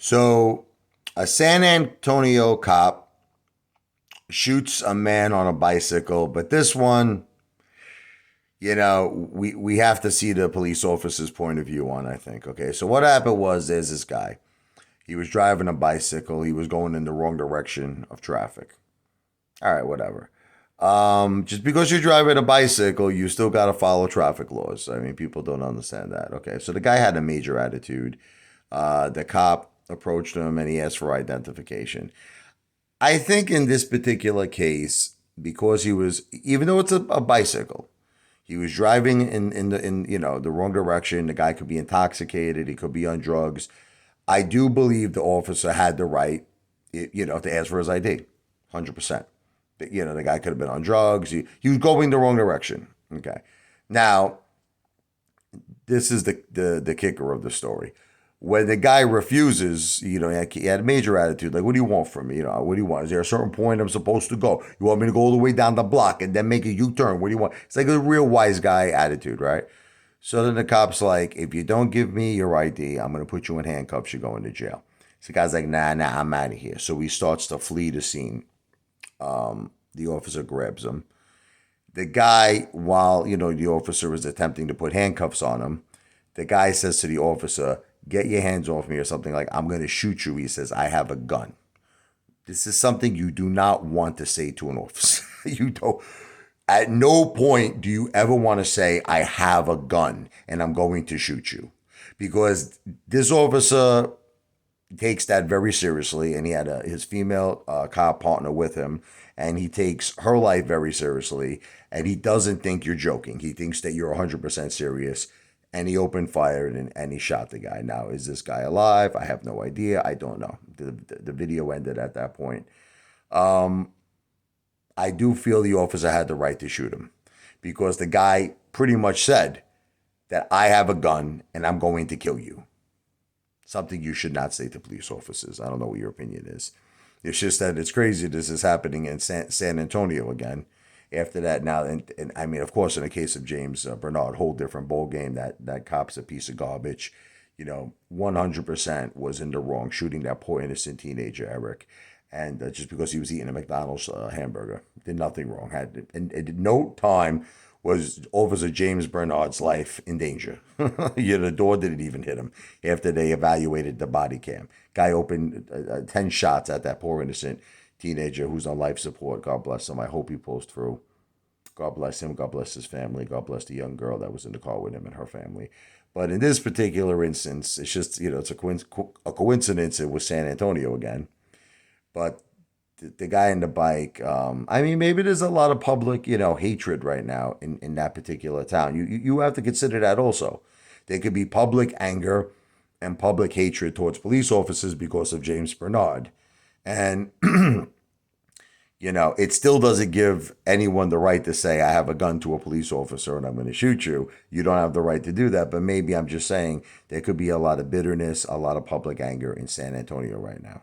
So, a San Antonio cop shoots a man on a bicycle, but this one, we have to see the police officer's point of view on, I think. Okay, so what happened was there's this guy. He was driving a bicycle. He was going in the wrong direction of traffic. All right, whatever. Just because you're driving a bicycle, you still got to follow traffic laws. I mean, people don't understand that. Okay, so the guy had a major attitude. The cop approached him and he asked for identification. I think in this particular case, because he was, even though it's a bicycle, he was driving in the wrong direction. The guy could be intoxicated. He could be on drugs. I do believe the officer had the right, to ask for his ID, 100%. The guy could have been on drugs. He was going the wrong direction. Okay. Now, this is the kicker of the story. When the guy refuses, he had a major attitude. Like, what do you want from me? What do you want? Is there a certain point I'm supposed to go? You want me to go all the way down the block and then make a U-turn? What do you want? It's like a real wise guy attitude, right? So then the cop's like, if you don't give me your ID, I'm going to put you in handcuffs. You're going to jail. So the guy's like, nah, I'm out of here. So he starts to flee the scene. The officer grabs him. The guy, while, the officer is attempting to put handcuffs on him, the guy says to the officer, get your hands off me or something like, I'm going to shoot you. He says, I have a gun. This is something you do not want to say to an officer. You don't. At no point do you ever want to say, I have a gun and I'm going to shoot you. Because this officer takes that very seriously, and he had his female cop partner with him, and he takes her life very seriously, and he doesn't think you're joking. He thinks that you're 100% serious, and he opened fire and he shot the guy. Now, is this guy alive? I have no idea. I don't know. The video ended at that point. I do feel the officer had the right to shoot him because the guy pretty much said that I have a gun and I'm going to kill you. Something you should not say to police officers. I don't know what your opinion is. It's just that it's crazy this is happening in San Antonio again. After that, now, and I mean, of course, in the case of James Bernard, whole different ball game. That cop's a piece of garbage. 100% was in the wrong shooting that poor innocent teenager, Eric. And just because he was eating a McDonald's hamburger, did nothing wrong. And at no time was Officer James Bernard's life in danger. The door didn't even hit him after they evaluated the body cam. Guy opened 10 shots at that poor innocent teenager who's on life support. God bless him. I hope he pulls through. God bless him. God bless his family. God bless the young girl that was in the car with him and her family. But in this particular instance, it's just, it's a coincidence. It was San Antonio again. But the guy in the bike, I mean, maybe there's a lot of public, hatred right now in that particular town. You have to consider that also. There could be public anger and public hatred towards police officers because of James Bernard. And, it still doesn't give anyone the right to say, I have a gun to a police officer and I'm going to shoot you. You don't have the right to do that. But maybe I'm just saying there could be a lot of bitterness, a lot of public anger in San Antonio right now.